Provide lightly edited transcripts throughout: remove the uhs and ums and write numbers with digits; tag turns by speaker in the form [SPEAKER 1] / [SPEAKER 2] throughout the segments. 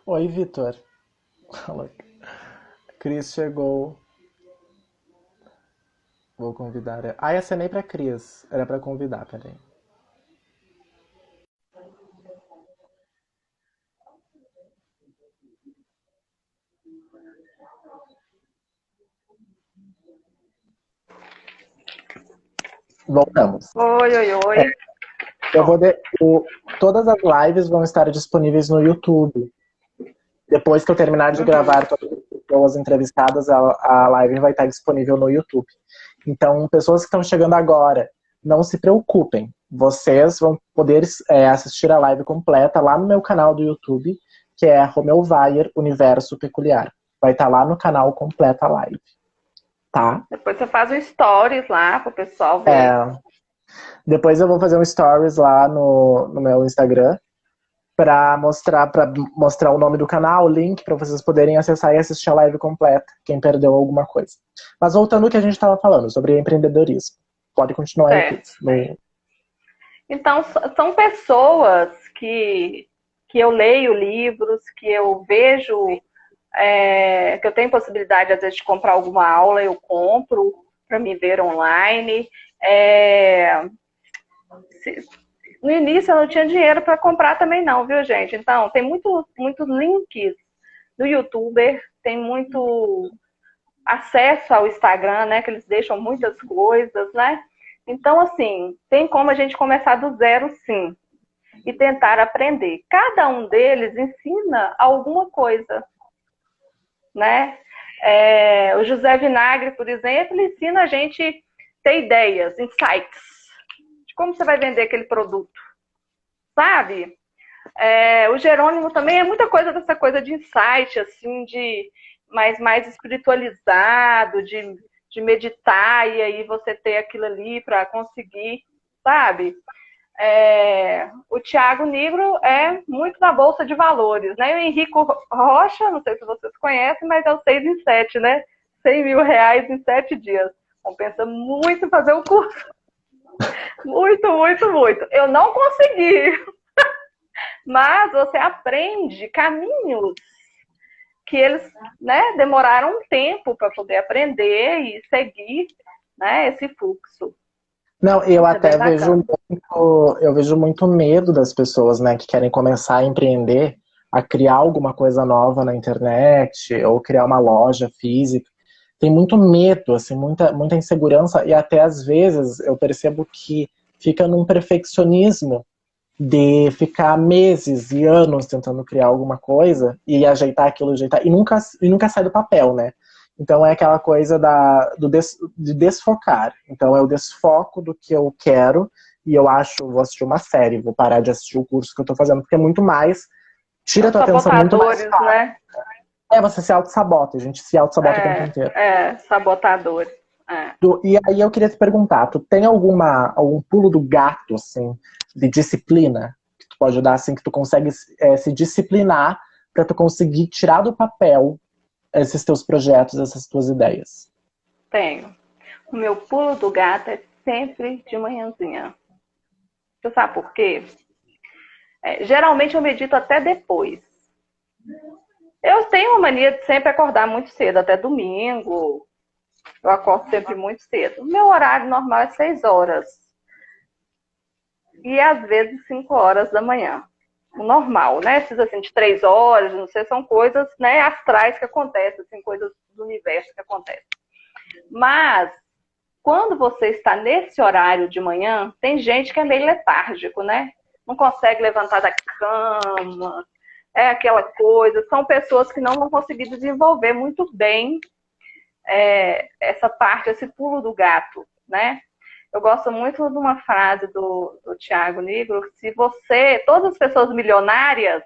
[SPEAKER 1] Oi, Vitor. Fala. Cris chegou. Vou convidar ela. Ah, essa nem pra Cris. Era pra convidar, peraí. Voltamos.
[SPEAKER 2] Oi, oi, oi.
[SPEAKER 1] Eu vou
[SPEAKER 2] Bom,
[SPEAKER 1] de... Todas as lives vão estar disponíveis no YouTube. Depois que eu terminar de
[SPEAKER 2] uhum.
[SPEAKER 1] gravar todas as pessoas entrevistadas, a live vai estar disponível no YouTube. Então, pessoas que estão chegando agora, não se preocupem. Vocês vão poder assistir a live completa lá no meu canal do YouTube, que é Romeu Weyer Universo Peculiar. Vai estar lá no canal completa a live, tá?
[SPEAKER 2] Depois você faz um stories lá pro pessoal ver.
[SPEAKER 1] É, depois eu vou fazer um stories lá no meu Instagram para mostrar o nome do canal, o link para vocês poderem acessar e assistir a live completa, quem perdeu alguma coisa. Mas voltando ao que a gente estava falando sobre empreendedorismo. Pode continuar aí,
[SPEAKER 2] Certo.
[SPEAKER 1] Cris. No...
[SPEAKER 2] Então, são pessoas que eu leio livros, que eu vejo, que eu tenho possibilidade, às vezes, de comprar alguma aula, eu compro para me ver online. É, no início eu não tinha dinheiro para comprar também não, viu, gente? Então, tem muitos links do YouTuber, tem muito acesso ao Instagram, né? Que eles deixam muitas coisas, né? Então, assim, tem como a gente começar do zero, sim, e tentar aprender. Cada um deles ensina alguma coisa, né? O José Vinagre, por exemplo, ele ensina a gente ter ideias, insights, de como você vai vender aquele produto, sabe? O Jerônimo também é muita coisa dessa coisa de insight, assim, de mais espiritualizado, de meditar e aí você ter aquilo ali para conseguir, sabe? O Tiago Negro é muito da Bolsa de Valores, né? E o Henrico Rocha, não sei se vocês conhecem, mas é o 6 em 7, né? R$ 100.000 em 7 dias. Compensa muito fazer o curso. Muito, muito, muito. Eu não consegui, mas você aprende caminhos que eles, né, demoraram um tempo para poder aprender e seguir, né, esse fluxo.
[SPEAKER 1] Não, eu
[SPEAKER 2] Então, isso é bem
[SPEAKER 1] até
[SPEAKER 2] bacana.
[SPEAKER 1] vejo muito medo das pessoas, né, que querem começar a empreender, a criar alguma coisa nova na internet ou criar uma loja física. Tem muito medo, assim, muita insegurança e até às vezes eu percebo que fica num perfeccionismo de ficar meses e anos tentando criar alguma coisa e ajeitar aquilo, ajeitar, e nunca sai do papel, né? Então é aquela coisa de desfocar. Então eu desfoco do que eu quero e eu acho, vou assistir uma série, vou parar de assistir o curso que eu tô fazendo, porque é muito mais, tira a
[SPEAKER 2] Os
[SPEAKER 1] tua atenção muito mais
[SPEAKER 2] sabotadores,
[SPEAKER 1] fácil.
[SPEAKER 2] né?
[SPEAKER 1] Você se auto-sabota, a gente se auto-sabota o tempo inteiro.
[SPEAKER 2] Sabotadores. É.
[SPEAKER 1] E aí eu queria te perguntar, tu tem algum pulo do gato, assim, de disciplina que tu pode dar, assim, que tu consegue se disciplinar para tu conseguir tirar do papel esses teus projetos, essas tuas ideias?
[SPEAKER 2] Tenho. O meu pulo do gato é sempre de manhãzinha. Você sabe por quê? Geralmente eu medito até depois. Eu tenho uma mania de sempre acordar muito cedo, até domingo. Eu acordo sempre muito cedo. O meu horário normal é 6 horas. E às vezes 5 horas da manhã. O normal, né? Esses assim de 3 horas, não sei, são coisas, né, astrais que acontecem, assim, coisas do universo que acontecem. Mas quando você está nesse horário de manhã, tem gente que é meio letárgico, né? Não consegue levantar da cama, é aquela coisa. São pessoas que não vão conseguir desenvolver muito bem essa parte, esse pulo do gato, né? Eu gosto muito de uma frase do Tiago Negro, se você, todas as pessoas milionárias,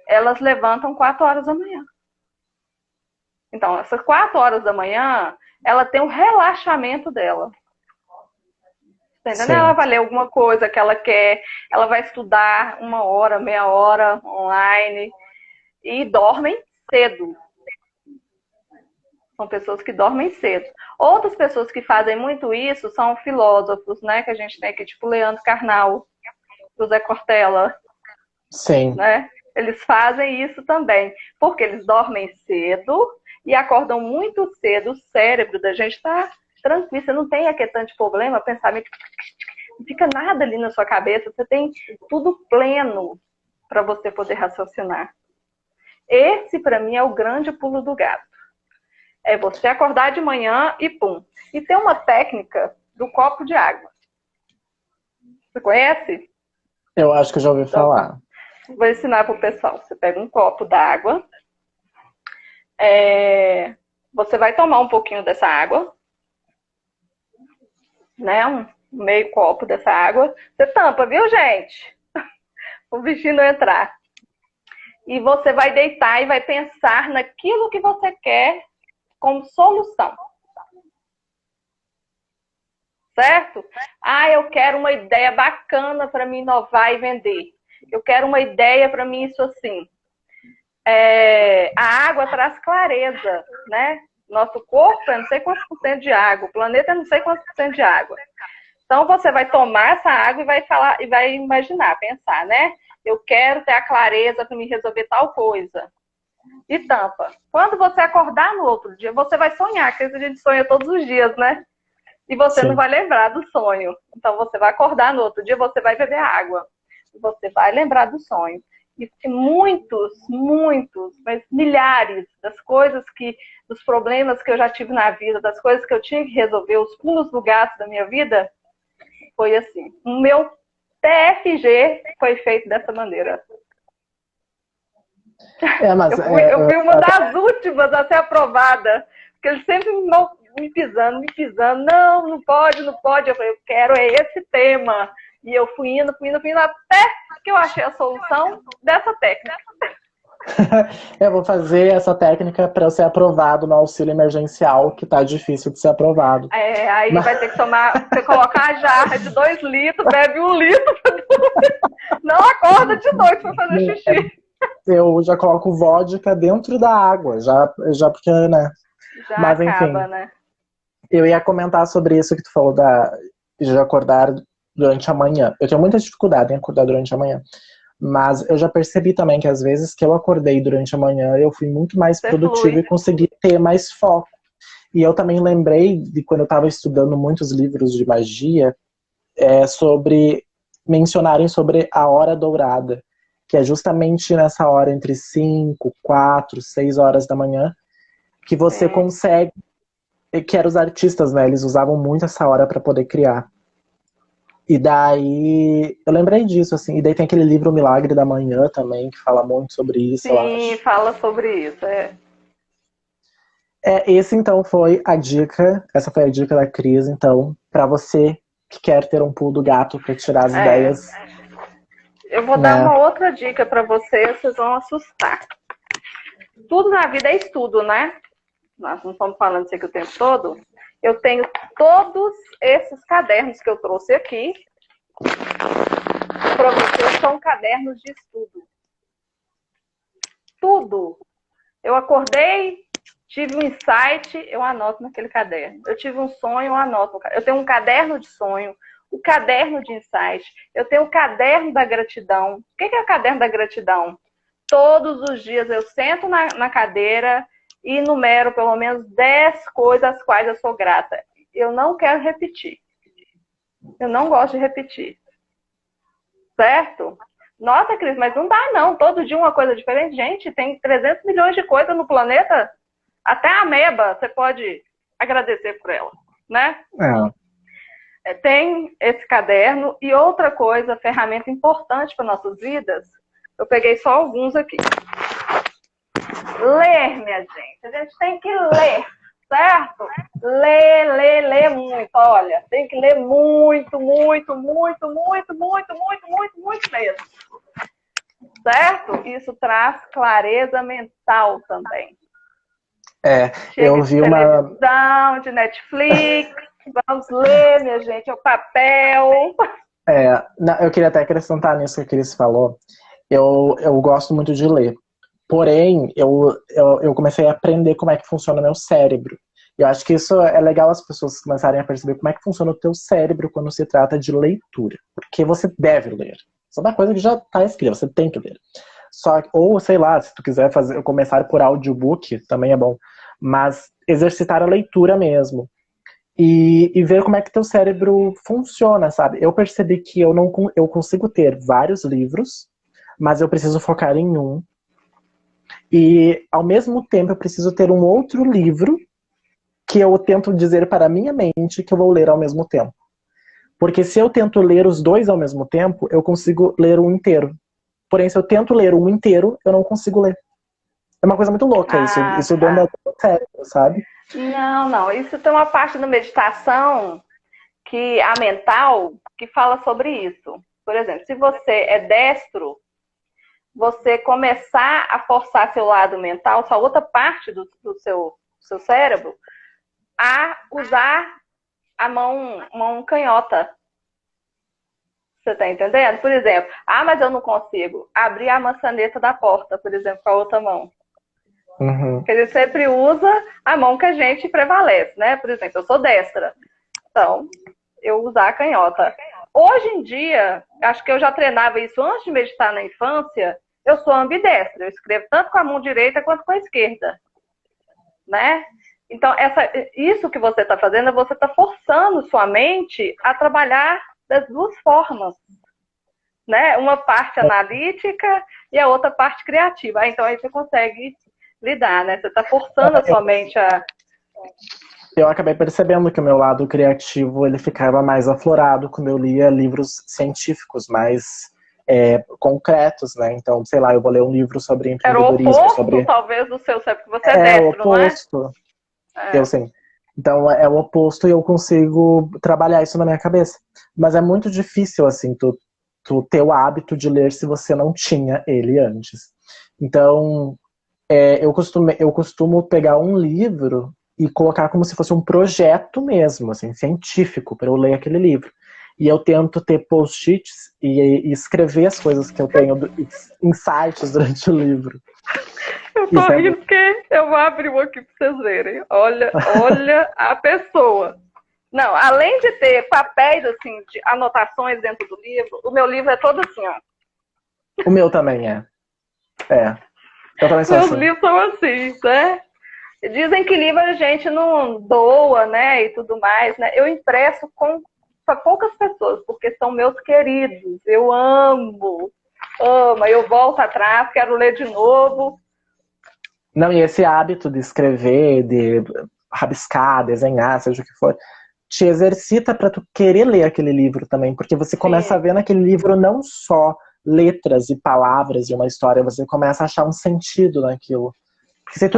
[SPEAKER 2] elas levantam 4 horas da manhã. Então, essas 4 horas da manhã, ela tem um relaxamento dela. Tá entendendo? Ela
[SPEAKER 1] Sim.
[SPEAKER 2] vai ler alguma coisa que ela quer, ela vai estudar 1 hora, meia hora online e dormem cedo. São pessoas que dormem cedo. Outras pessoas que fazem muito isso são filósofos, né? Que a gente tem aqui, tipo Leandro Carnal, José Cortella.
[SPEAKER 1] Sim.
[SPEAKER 2] né? Eles fazem isso também, porque eles dormem cedo e acordam muito cedo. O cérebro da gente está tranquilo, você não tem aquele problema, pensamento, não fica nada ali na sua cabeça, você tem tudo pleno para você poder raciocinar. Esse, para mim, é o grande pulo do gato. É você acordar de manhã e pum. E tem uma técnica do copo de água. Você conhece?
[SPEAKER 1] Eu acho que eu já ouvi
[SPEAKER 2] Então,
[SPEAKER 1] falar.
[SPEAKER 2] vou ensinar para o pessoal. Você pega um copo d'água, você vai tomar um pouquinho dessa água, né? Um meio copo dessa água. Você tampa, viu, gente? O bichinho não entrar. E você vai deitar e vai pensar naquilo que você quer como solução. Certo? Ah, eu quero uma ideia bacana para me inovar e vender. Eu quero uma ideia para mim, isso assim. A água traz clareza, né? Nosso corpo é não sei quantos por cento de água, o planeta é não sei quantos por cento de água. Então você vai tomar essa água e vai falar, e vai imaginar, pensar, né? Eu quero ter a clareza para me resolver tal coisa. E tampa. Quando você acordar no outro dia, você vai sonhar, porque a gente sonha todos os dias, né? E você
[SPEAKER 1] Sim.
[SPEAKER 2] não vai lembrar do sonho. Então você vai acordar no outro dia, você vai beber água. E você vai lembrar do sonho. E muitos, mas milhares das coisas dos problemas que eu já tive na vida, das coisas que eu tinha que resolver, os pulos do gato da minha vida, foi assim. O meu TFG foi feito dessa maneira.
[SPEAKER 1] Mas
[SPEAKER 2] eu fui uma das últimas a ser aprovada, porque eles sempre me pisando. Não pode. Eu falei, eu quero esse tema. E eu fui indo, até que eu achei a solução dessa técnica.
[SPEAKER 1] Eu vou fazer essa técnica para eu ser aprovado no auxílio emergencial, que tá difícil de ser aprovado.
[SPEAKER 2] Aí vai ter que você colocar a jarra de 2 litros, bebe 1 litro, não acorda de noite para fazer xixi.
[SPEAKER 1] Eu já coloco vodka dentro da água, já porque, né?
[SPEAKER 2] Já
[SPEAKER 1] Mas enfim,
[SPEAKER 2] acaba, né?
[SPEAKER 1] eu ia comentar sobre isso que tu falou de acordar durante a manhã. Eu tenho muita dificuldade em acordar durante a manhã. Mas eu já percebi também que às vezes que eu acordei durante a manhã, eu fui muito mais produtivo e consegui ter mais foco. E eu também lembrei de quando eu estava estudando muitos livros de magia, sobre mencionarem sobre a hora dourada, que é justamente nessa hora entre 5, 4, 6 horas da manhã, que você consegue, que eram os artistas, né? Eles usavam muito essa hora para poder criar. E daí, eu lembrei disso, assim. E daí tem aquele livro O Milagre da Manhã também, que fala muito sobre isso, eu acho.
[SPEAKER 2] Sim, fala sobre isso,
[SPEAKER 1] Esse então foi a dica, essa foi a dica da Cris, então, para você que quer ter um pulo do gato para tirar as ideias.
[SPEAKER 2] Eu vou dar uma outra dica para vocês vão assustar. Tudo na vida é estudo, né? Nós não estamos falando isso aqui o tempo todo. Eu tenho todos esses cadernos que eu trouxe aqui. Para vocês são cadernos de estudo. Tudo. Eu acordei, tive um insight, eu anoto naquele caderno. Eu tive um sonho, eu anoto. Eu tenho um caderno de sonho, o caderno de insight. Eu tenho o caderno da gratidão. O que é o caderno da gratidão? Todos os dias eu sento na cadeira e enumero pelo menos 10 coisas às quais eu sou grata. Eu não quero repetir. Eu não gosto de repetir. Certo? Nossa, Cris, mas não dá não. Todo dia uma coisa diferente. Gente, tem 300 milhões de coisas no planeta. Até a ameba você pode agradecer por ela, né? Tem esse caderno. E outra coisa, ferramenta importante para nossas vidas, eu peguei só alguns aqui. Ler, minha gente. A gente tem que ler, certo? Ler muito. Olha, tem que ler muito mesmo. Certo? Isso traz clareza mental também.
[SPEAKER 1] Eu vi uma
[SPEAKER 2] televisão, de Netflix. Vamos ler, minha gente, é o papel.
[SPEAKER 1] Eu queria até acrescentar nisso que a Cris falou. Eu gosto muito de ler. Porém, eu comecei a aprender como é que funciona o meu cérebro. Eu acho que isso é legal as pessoas começarem a perceber como é que funciona o teu cérebro quando se trata de leitura. Porque você deve ler. Isso é uma coisa que já está escrita, você tem que ler. Só, ou, sei lá, se tu quiser começar por audiobook, também é bom. Mas exercitar a leitura mesmo. E ver como é que teu cérebro funciona, sabe? Eu percebi que eu consigo ter vários livros, mas eu preciso focar em um. E, ao mesmo tempo, eu preciso ter um outro livro que eu tento dizer para a minha mente que eu vou ler ao mesmo tempo. Porque se eu tento ler os dois ao mesmo tempo, eu consigo ler um inteiro. Porém, se eu tento ler um inteiro, eu não consigo ler. É uma coisa muito louca isso. Isso dentro
[SPEAKER 2] Tá.
[SPEAKER 1] do cérebro, sabe?
[SPEAKER 2] Não. Isso tem uma parte da meditação que a mental que fala sobre isso. Por exemplo, se você é destro, você começar a forçar seu lado mental, sua outra parte do seu cérebro, a usar a mão canhota. Você tá entendendo? Por exemplo, mas eu não consigo abrir a maçaneta da porta, por exemplo, com a outra mão.
[SPEAKER 1] Uhum.
[SPEAKER 2] Porque a gente sempre usa a mão que a gente prevalece, né? Por exemplo, eu sou destra. Então, eu usar a canhota. Hoje em dia, acho que eu já treinava isso antes de meditar na infância, eu sou ambidestra. Eu escrevo tanto com a mão direita quanto com a esquerda. Né? Então, isso que você está fazendo, você está forçando sua mente a trabalhar das duas formas. Né? Uma parte analítica e a outra parte criativa. Então, aí você consegue lidar, né? Você está forçando a sua mente a...
[SPEAKER 1] Eu acabei percebendo que o meu lado criativo ele ficava mais aflorado quando eu lia livros científicos, mais concretos, né? Então, sei lá, eu vou ler um livro sobre
[SPEAKER 2] Era o
[SPEAKER 1] empreendedorismo,
[SPEAKER 2] oposto, talvez, do seu cérebro, porque você é
[SPEAKER 1] o
[SPEAKER 2] destro, não é?
[SPEAKER 1] oposto. Eu sim. Então, é o oposto e eu consigo trabalhar isso na minha cabeça. Mas é muito difícil, assim, tu ter o hábito de ler se você não tinha ele antes. Então, eu costumo pegar um livro e colocar como se fosse um projeto mesmo, assim, científico, para eu ler aquele livro. E eu tento ter post-its e escrever as coisas que eu tenho, insights durante o livro.
[SPEAKER 2] Eu tô rindo porque eu vou abrir um aqui pra vocês verem. Olha a pessoa. Não, além de ter papéis, assim, de anotações dentro do livro, o meu livro é todo assim, ó.
[SPEAKER 1] O meu também é. Eu também sou
[SPEAKER 2] Meus
[SPEAKER 1] assim.
[SPEAKER 2] livros são assim, né? Dizem que livro a gente não doa, né, e tudo mais, né? Eu impresso para poucas pessoas, porque são meus queridos. Eu amo. Aí eu volto atrás, quero ler de novo.
[SPEAKER 1] Não, e esse hábito de escrever, de rabiscar, desenhar, seja o que for, te exercita para tu querer ler aquele livro também, porque você começa a ver naquele livro não só letras e palavras de uma história, você começa a achar um sentido naquilo. Porque se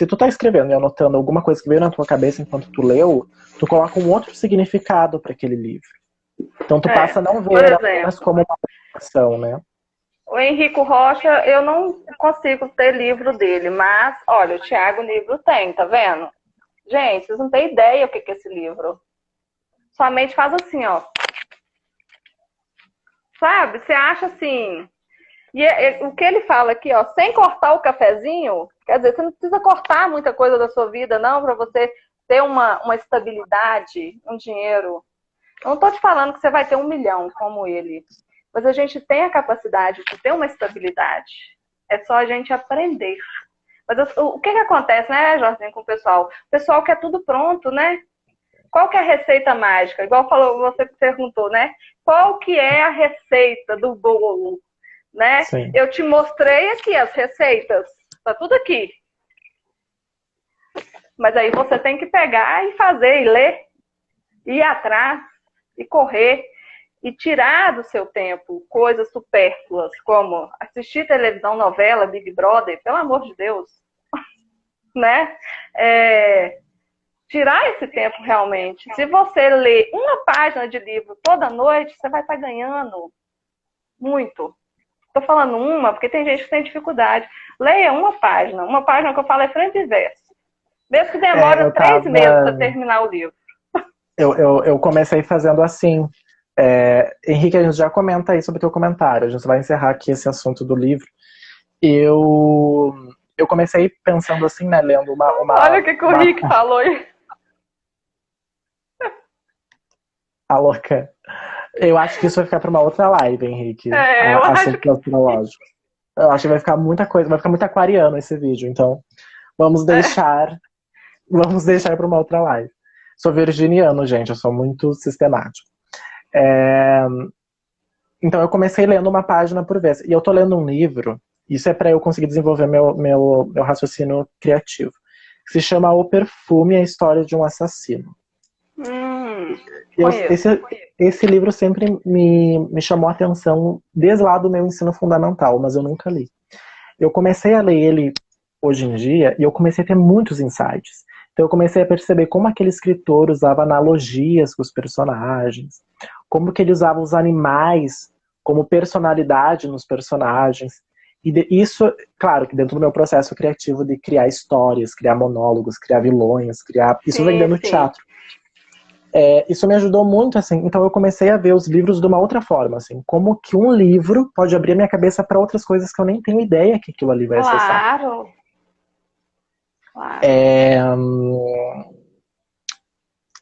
[SPEAKER 1] tu tá escrevendo e anotando alguma coisa que veio na tua cabeça enquanto tu leu, tu coloca um outro significado para aquele livro. Então tu passa a não ver apenas como uma ação, né?
[SPEAKER 2] O Henrico Rocha, eu não consigo ter livro dele, mas, olha, o Tiago Livro tem, tá vendo? Gente, vocês não têm ideia o que é esse livro. Sua mente faz assim, ó. Sabe? Você acha assim... E o que ele fala aqui, ó, sem cortar o cafezinho, quer dizer, você não precisa cortar muita coisa da sua vida, não, para você ter uma estabilidade, um dinheiro. Eu não estou te falando que você vai ter 1 milhão como ele, mas a gente tem a capacidade de ter uma estabilidade. É só a gente aprender. Mas o que acontece, né, Jorginho, com o pessoal? O pessoal quer tudo pronto, né? Qual que é a receita mágica? Igual você perguntou, né? Qual que é a receita do bolo? Né? Eu te mostrei aqui as receitas. Tá tudo aqui. Mas aí você tem que pegar e fazer, e ler, ir atrás, e correr, e tirar do seu tempo coisas supérfluas, como assistir televisão, novela, Big Brother, pelo amor de Deus. Né? Tirar esse tempo realmente. Se você ler uma página de livro toda noite, você vai estar ganhando muito. Estou falando uma, porque tem gente que tem dificuldade. Leia uma página. Uma página que eu falo é frente e verso. Mesmo que demore 3 meses para terminar o livro.
[SPEAKER 1] Eu comecei fazendo assim. Henrique, a gente já comenta aí sobre o teu comentário. A gente vai encerrar aqui esse assunto do livro. Eu comecei pensando assim, né? Lendo uma
[SPEAKER 2] Olha o que o Rick falou aí.
[SPEAKER 1] A louca. Eu acho que isso vai ficar para uma outra live, Henrique.
[SPEAKER 2] Eu acho
[SPEAKER 1] Assuntos
[SPEAKER 2] que
[SPEAKER 1] astrológicos. Eu acho que vai ficar muita coisa, vai ficar muito aquariano esse vídeo, então vamos deixar, vamos deixar para uma outra live. Sou virginiano, gente, eu sou muito sistemático. Então eu comecei lendo uma página por vez. E eu tô lendo um livro, isso é para eu conseguir desenvolver meu raciocínio criativo. Que se chama O Perfume, a História de um Assassino.
[SPEAKER 2] Eu,
[SPEAKER 1] esse livro sempre me chamou a atenção desde lá do meu ensino fundamental, mas eu nunca li. Eu comecei a ler ele hoje em dia e eu comecei a ter muitos insights. Então eu comecei a perceber como aquele escritor usava analogias com os personagens, como que ele usava os animais como personalidade nos personagens. E isso, claro, que dentro do meu processo criativo de criar histórias, criar monólogos, criar vilões, isso vem dentro do teatro. Isso me ajudou muito, assim, então eu comecei a ver os livros de uma outra forma, assim, como que um livro pode abrir a minha cabeça para outras coisas que eu nem tenho ideia que aquilo ali vai acessar.
[SPEAKER 2] Claro.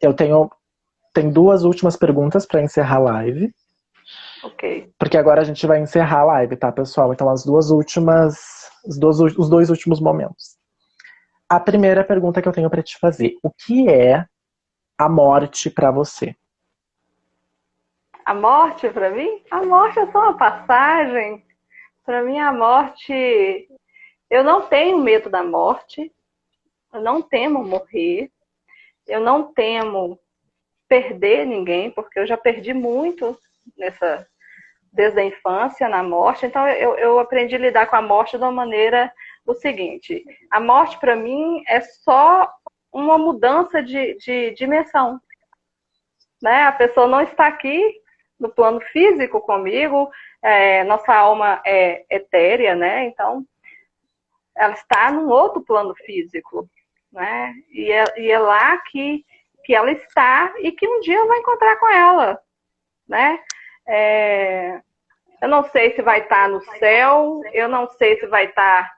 [SPEAKER 1] Eu tenho duas últimas perguntas para encerrar a live.
[SPEAKER 2] Ok.
[SPEAKER 1] Porque agora a gente vai encerrar a live, tá, pessoal? Então os dois últimos momentos. A primeira pergunta que eu tenho para te fazer: o que é a morte para você?
[SPEAKER 2] A morte para mim? A morte é só uma passagem. Para mim a morte, eu não tenho medo da morte. Eu não temo morrer. Eu não temo perder ninguém, porque eu já perdi muito desde a infância na morte. Então eu aprendi a lidar com a morte de uma maneira o seguinte: a morte para mim é só uma mudança de dimensão, né? A pessoa não está aqui no plano físico comigo, nossa alma é etérea, né? Então ela está num outro plano físico, né? E é lá que ela está e que um dia eu vou encontrar com ela, né? Eu não sei se vai estar no céu, eu não sei se vai estar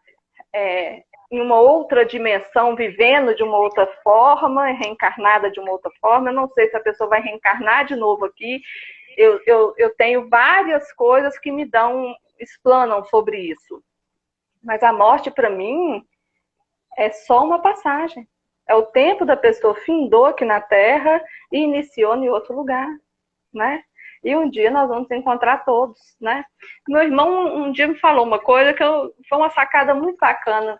[SPEAKER 2] em uma outra dimensão, vivendo de uma outra forma, reencarnada de uma outra forma. Eu não sei se a pessoa vai reencarnar de novo aqui. Eu tenho várias coisas que me explanam sobre isso. Mas a morte, para mim, é só uma passagem. É o tempo da pessoa findou aqui na Terra e iniciou em outro lugar, né? E um dia nós vamos encontrar todos, né? Meu irmão um dia me falou uma coisa foi uma sacada muito bacana,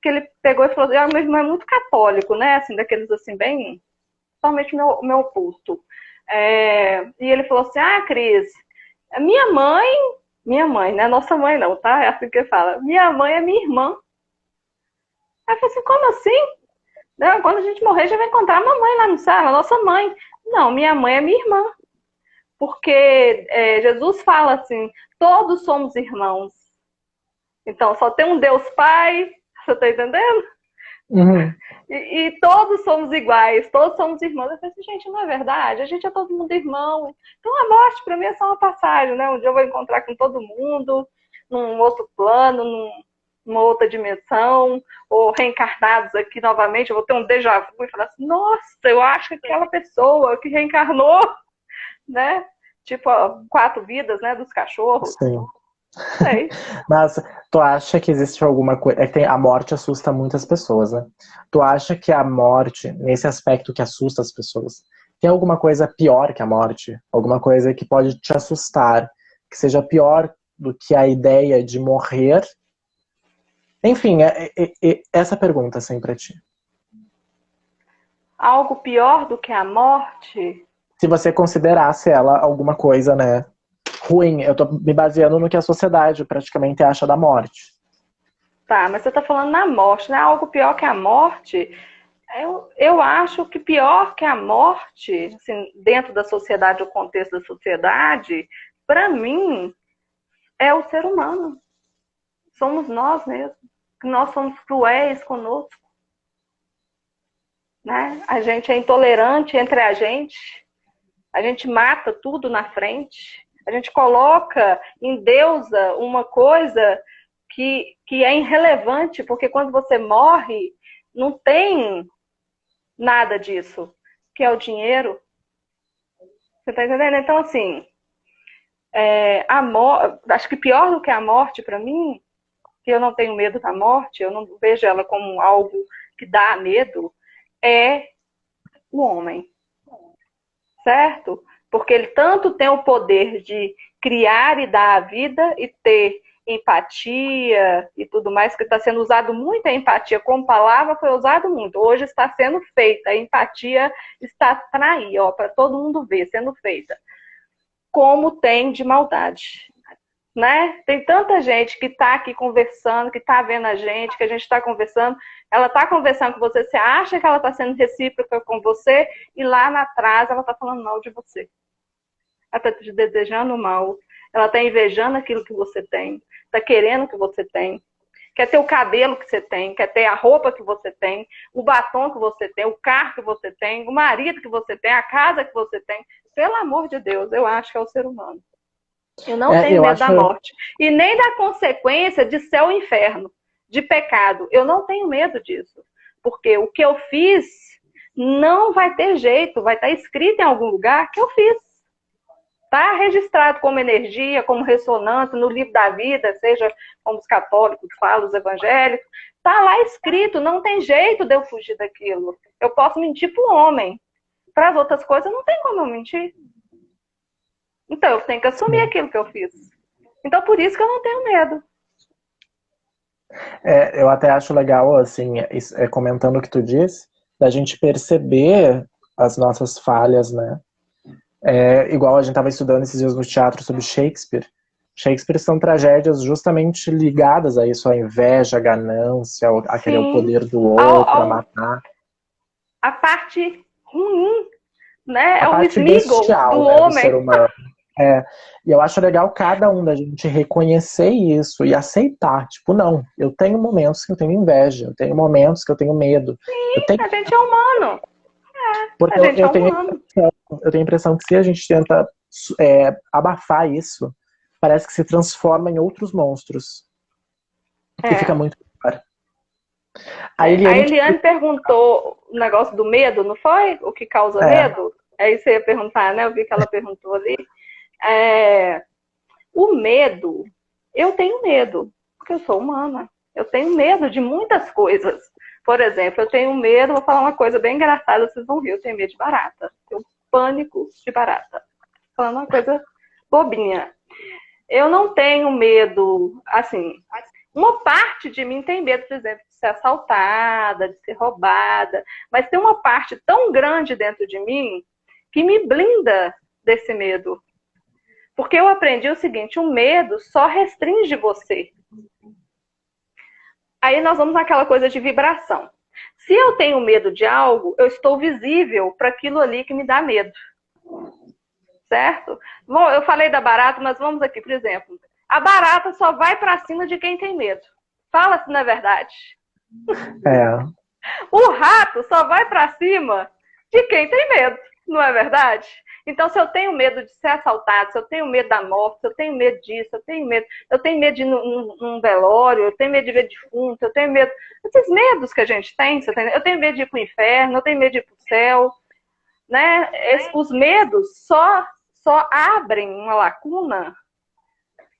[SPEAKER 2] que ele pegou e falou: meu irmão é muito católico, né? Assim, daqueles assim, bem, somente meu oposto. E ele falou assim: Cris, minha mãe, não é nossa mãe não, tá? É assim que ele fala. Minha mãe é minha irmã. Aí eu falei assim: como assim? Não, quando a gente morrer, já vai encontrar a mamãe lá no céu, a nossa mãe. Não, minha mãe é minha irmã. Porque Jesus fala assim: todos somos irmãos. Então, só tem um Deus Pai, você tá entendendo?
[SPEAKER 1] Uhum.
[SPEAKER 2] E todos somos iguais, todos somos irmãos. Eu falei assim: gente, não é verdade? A gente é todo mundo irmão. Então a morte para mim é só uma passagem, né? Um dia eu vou encontrar com todo mundo, num outro plano, numa outra dimensão, ou reencarnados aqui novamente. Eu vou ter um déjà vu e falar assim: nossa, eu acho que aquela pessoa que reencarnou, né? Tipo, 4 vidas, né, dos cachorros.
[SPEAKER 1] Sim.
[SPEAKER 2] Sei.
[SPEAKER 1] Mas tu acha que existe alguma coisa... a morte assusta muitas pessoas, né? Tu acha que a morte, nesse aspecto que assusta as pessoas, tem alguma coisa pior que a morte? Alguma coisa que pode te assustar, que seja pior do que a ideia de morrer? Enfim, essa pergunta, assim, pra ti.
[SPEAKER 2] Algo pior do que a morte?
[SPEAKER 1] Se você considerasse ela alguma coisa, né, ruim. Eu tô me baseando no que a sociedade praticamente acha da morte.
[SPEAKER 2] Tá, mas você tá falando na morte, né? Algo pior que a morte? Eu acho que pior que a morte, assim, dentro da sociedade, o contexto da sociedade, para mim, é o ser humano. Somos nós mesmos. Nós somos cruéis conosco, né? A gente é intolerante entre a gente mata tudo na frente, a gente coloca em deusa uma coisa que é irrelevante, porque quando você morre, não tem nada disso, que é o dinheiro. Você tá entendendo? Então, assim, Acho que pior do que a morte para mim, que eu não tenho medo da morte, eu não vejo ela como algo que dá medo, é o homem, certo? Porque ele tanto tem o poder de criar e dar a vida e ter empatia e tudo mais, que está sendo usado muito a empatia como palavra, foi usado muito. Hoje está sendo feita, a empatia está aí, ó, para todo mundo ver, sendo feita. Como tem de maldade, né? Tem tanta gente que está aqui conversando, que está vendo a gente, que a gente está conversando, ela está conversando com você, você acha que ela está sendo recíproca com você, e lá atrás ela está falando mal de você. Ela está te desejando mal, ela está invejando aquilo que você tem, está querendo o que você tem, quer ter o cabelo que você tem, quer ter a roupa que você tem, o batom que você tem, o carro que você tem, o marido que você tem, a casa que você tem. Pelo amor de Deus, eu acho que é o ser humano. Eu não tenho medo da morte. E nem da consequência de céu e inferno, de pecado. Eu não tenho medo disso. Porque o que eu fiz não vai ter jeito, vai estar escrito em algum lugar que eu fiz. Está registrado como energia, como ressonância no livro da vida, seja como os católicos falam, os evangélicos. Está lá escrito, não tem jeito de eu fugir daquilo. Eu posso mentir para o homem. Para as outras coisas, não tem como eu mentir. Então, eu tenho que assumir aquilo que eu fiz. Então, por isso que eu não tenho medo.
[SPEAKER 1] Eu até acho legal, assim, comentando o que tu disse, da gente perceber as nossas falhas, né? Igual a gente estava estudando esses dias no teatro sobre Shakespeare. Shakespeare são tragédias justamente ligadas a isso, a inveja, a ganância, a querer o poder do outro, a matar.
[SPEAKER 2] A parte ruim, né?
[SPEAKER 1] É
[SPEAKER 2] o Smeagol do homem.
[SPEAKER 1] Do ser humano. E eu acho legal cada um da gente reconhecer isso e aceitar. Tipo, não, eu tenho momentos que eu tenho inveja, eu tenho momentos que eu tenho medo.
[SPEAKER 2] Sim, a gente é humano.
[SPEAKER 1] Porque eu tenho a impressão que se a gente tenta abafar isso, parece que se transforma em outros monstros. E fica muito pior.
[SPEAKER 2] A Eliane perguntou o negócio do medo, não foi? O que causa medo? É isso que você ia perguntar, né? Eu vi que ela perguntou ali. O medo, eu tenho medo, porque eu sou humana. Eu tenho medo de muitas coisas. Por exemplo, eu tenho medo, vou falar uma coisa bem engraçada, vocês vão ver, eu tenho medo de barata. Eu tenho pânico de barata. Falando uma coisa bobinha. Eu não tenho medo, assim, uma parte de mim tem medo, por exemplo, de ser assaltada, de ser roubada, mas tem uma parte tão grande dentro de mim que me blinda desse medo. Porque eu aprendi o seguinte, o medo só restringe você. Aí nós vamos naquela coisa de vibração. Se eu tenho medo de algo, eu estou visível para aquilo ali que me dá medo. Certo? Bom, eu falei da barata, mas vamos aqui, por exemplo. A barata só vai para cima de quem tem medo. Fala se não é verdade. O rato só vai para cima de quem tem medo. Não é verdade? Então, se eu tenho medo de ser assaltado, se eu tenho medo da morte, se eu tenho medo disso, eu tenho medo de ir num velório, eu tenho medo de ver defunto, eu tenho medo... Esses medos que a gente tem, eu tenho medo de ir para o inferno, eu tenho medo de ir para o céu, né? Os medos só abrem uma lacuna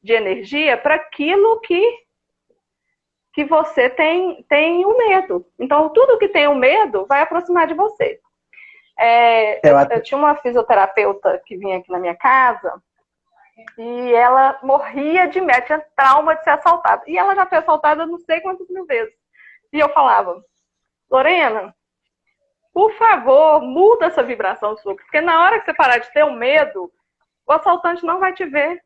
[SPEAKER 2] de energia para aquilo que você tem o medo. Então, tudo que tem o medo vai aproximar de você. Eu tinha uma fisioterapeuta que vinha aqui na minha casa e ela morria de medo, tinha trauma de ser assaltada. E ela já foi assaltada não sei quantas mil vezes. E eu falava, Lorena, por favor, muda essa vibração sua, porque na hora que você parar de ter o medo, o assaltante não vai te ver.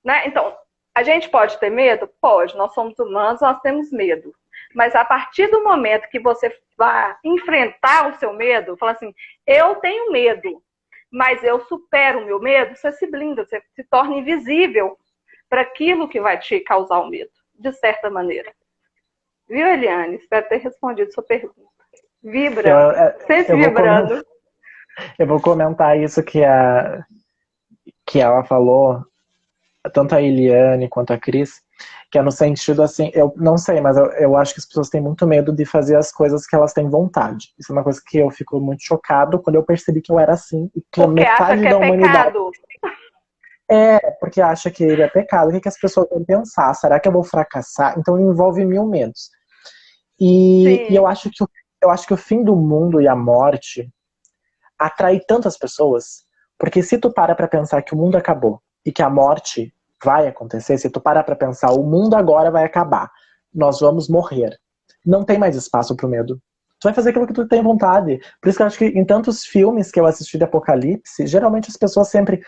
[SPEAKER 2] Né? Então, a gente pode ter medo? Pode, nós somos humanos, nós temos medo. Mas a partir do momento que você vai enfrentar o seu medo, fala assim, eu tenho medo, mas eu supero o meu medo, você se blinda, você se torna invisível para aquilo que vai te causar o medo, de certa maneira. Viu, Eliane? Espero ter respondido sua pergunta. Vibra, sempre vibrando.
[SPEAKER 1] Eu vou comentar isso que ela falou, tanto a Eliane quanto a Cris, que é no sentido assim, eu não sei, mas eu acho que as pessoas têm muito medo de fazer as coisas que elas têm vontade. Isso é uma coisa que eu fico muito chocado quando eu percebi que eu era assim, e que
[SPEAKER 2] porque
[SPEAKER 1] metade
[SPEAKER 2] acha que
[SPEAKER 1] da humanidade...
[SPEAKER 2] pecado.
[SPEAKER 1] Porque acha que ele é pecado. O que as pessoas vão pensar? Será que eu vou fracassar? Então envolve mil medos. E eu
[SPEAKER 2] Sim.
[SPEAKER 1] acho que o fim do mundo e a morte atrai tantas pessoas, porque se tu para pra pensar que o mundo acabou e que a morte vai acontecer, se tu para pra pensar o mundo agora vai acabar, nós vamos morrer, não tem mais espaço pro medo. Tu vai fazer aquilo que tu tem vontade. Por isso que eu acho que em tantos filmes que eu assisti de Apocalipse, geralmente as pessoas sempre...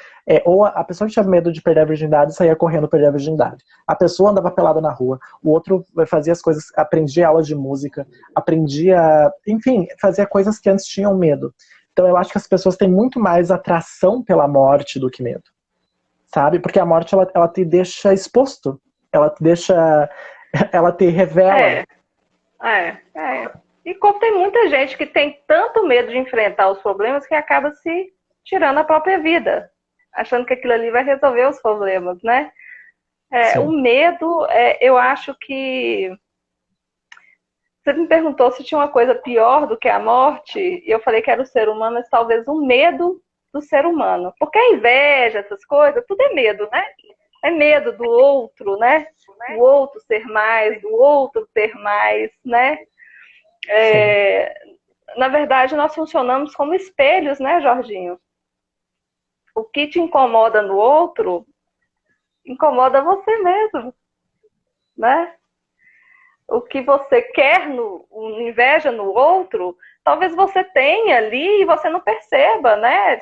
[SPEAKER 1] ou a pessoa que tinha medo de perder a virgindade saía correndo perder a virgindade. A pessoa andava pelada na rua. O outro fazia as coisas... Aprendia aulas de música. Aprendia... Enfim, fazia coisas que antes tinham medo. Então eu acho que as pessoas têm muito mais atração pela morte do que medo. Sabe? Porque a morte, ela te deixa exposto. Ela te deixa... Ela te revela.
[SPEAKER 2] É. E como tem muita gente que tem tanto medo de enfrentar os problemas que acaba se tirando a própria vida, achando que aquilo ali vai resolver os problemas, né? O medo, eu acho que... Você me perguntou se tinha uma coisa pior do que a morte, e eu falei que era o ser humano, mas talvez o medo do ser humano. Porque a inveja, essas coisas, tudo é medo, né? É medo do outro, né? Do outro ser mais, do outro ter mais, né? Na verdade, nós funcionamos como espelhos, né, Jorginho? O que te incomoda no outro, incomoda você mesmo, né? O que você quer, inveja no outro, talvez você tenha ali e você não perceba, né?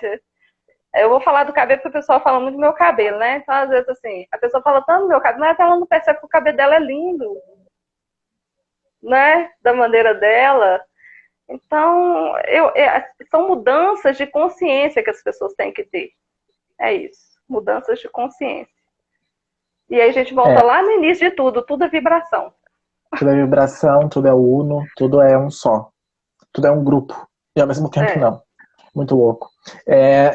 [SPEAKER 2] Eu vou falar do cabelo porque o pessoal fala muito do meu cabelo, né? Então, às vezes, assim, a pessoa fala tanto do meu cabelo, mas ela não percebe que o cabelo dela é lindo, né? Da maneira dela. Então, são mudanças de consciência que as pessoas têm que ter. É isso, mudanças de consciência. E aí a gente volta lá no início de tudo é vibração.
[SPEAKER 1] Tudo é vibração, tudo é uno, tudo é um só. Tudo é um grupo. E ao mesmo tempo não. Muito louco.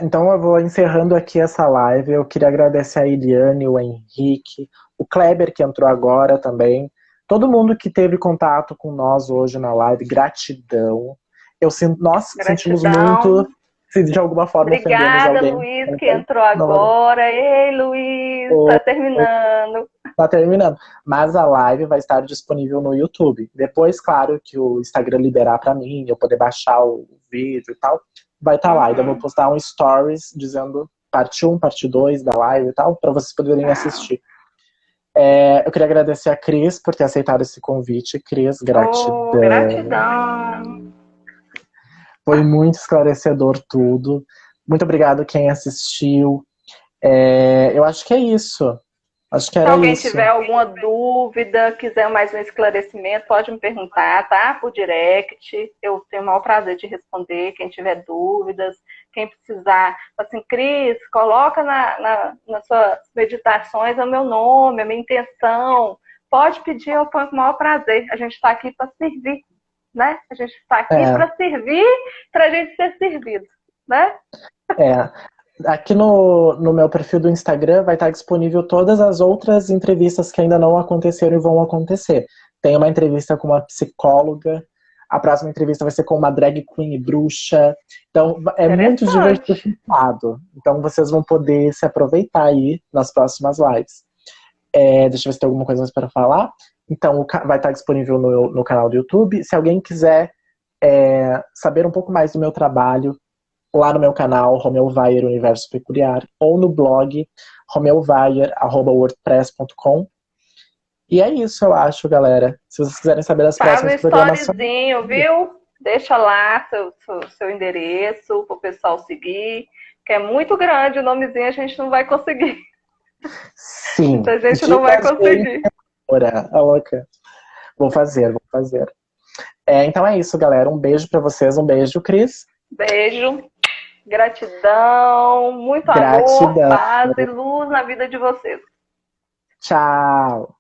[SPEAKER 1] Então eu vou encerrando aqui essa live. Eu queria agradecer a Eliane, o Henrique, o Kleber que entrou agora também. Todo mundo que teve contato com nós hoje na live, gratidão. Nós sentimos muito se de alguma forma ofendemos alguém.
[SPEAKER 2] Obrigada, Luiz, que entrou agora. Ei, Luiz, tá terminando.
[SPEAKER 1] Tá terminando. Mas a live vai estar disponível no YouTube. Depois, claro, que o Instagram liberar pra mim, eu poder baixar o vídeo e tal, vai estar lá. Então eu vou postar um stories dizendo parte 1, parte 2 da live e tal, pra vocês poderem assistir. Eu queria agradecer a Cris por ter aceitado esse convite. Cris, gratidão.
[SPEAKER 2] Gratidão.
[SPEAKER 1] Foi muito esclarecedor tudo. Muito obrigado quem assistiu. Eu acho que é isso. Acho que era
[SPEAKER 2] Se alguém
[SPEAKER 1] isso.
[SPEAKER 2] tiver alguma dúvida, quiser mais um esclarecimento, pode me perguntar, tá? Por direct. Eu tenho o maior prazer de responder. Quem tiver dúvidas, quem precisar. Assim, Cris, coloca nas suas meditações o meu nome, a minha intenção. Pode pedir, eu ponho com o maior prazer. A gente está aqui para servir, né? A gente está aqui para servir, para a gente ser servido, né?
[SPEAKER 1] Aqui no meu perfil do Instagram vai estar disponível todas as outras entrevistas que ainda não aconteceram e vão acontecer. Tem uma entrevista com uma psicóloga, a próxima entrevista vai ser com uma drag queen e bruxa. Então é muito diversificado. Então vocês vão poder se aproveitar aí nas próximas lives. Deixa eu ver se tem alguma coisa mais para falar. Então vai estar disponível no canal do YouTube. Se alguém quiser saber um pouco mais do meu trabalho, lá no meu canal, Romeu Weyer Universo Peculiar, ou no blog romeuweyer@wordpress.com. E é isso, eu acho, galera. Se vocês quiserem saber das próximas programações...
[SPEAKER 2] Viu? Deixa lá seu endereço para o pessoal seguir, que é muito grande o nomezinho, a gente não vai conseguir.
[SPEAKER 1] Sim.
[SPEAKER 2] A gente não vai conseguir.
[SPEAKER 1] Louca. Vou fazer. Então é isso, galera. Um beijo para vocês. Um beijo, Cris.
[SPEAKER 2] Beijo. Gratidão, muito amor, paz e luz na vida de vocês.
[SPEAKER 1] Tchau.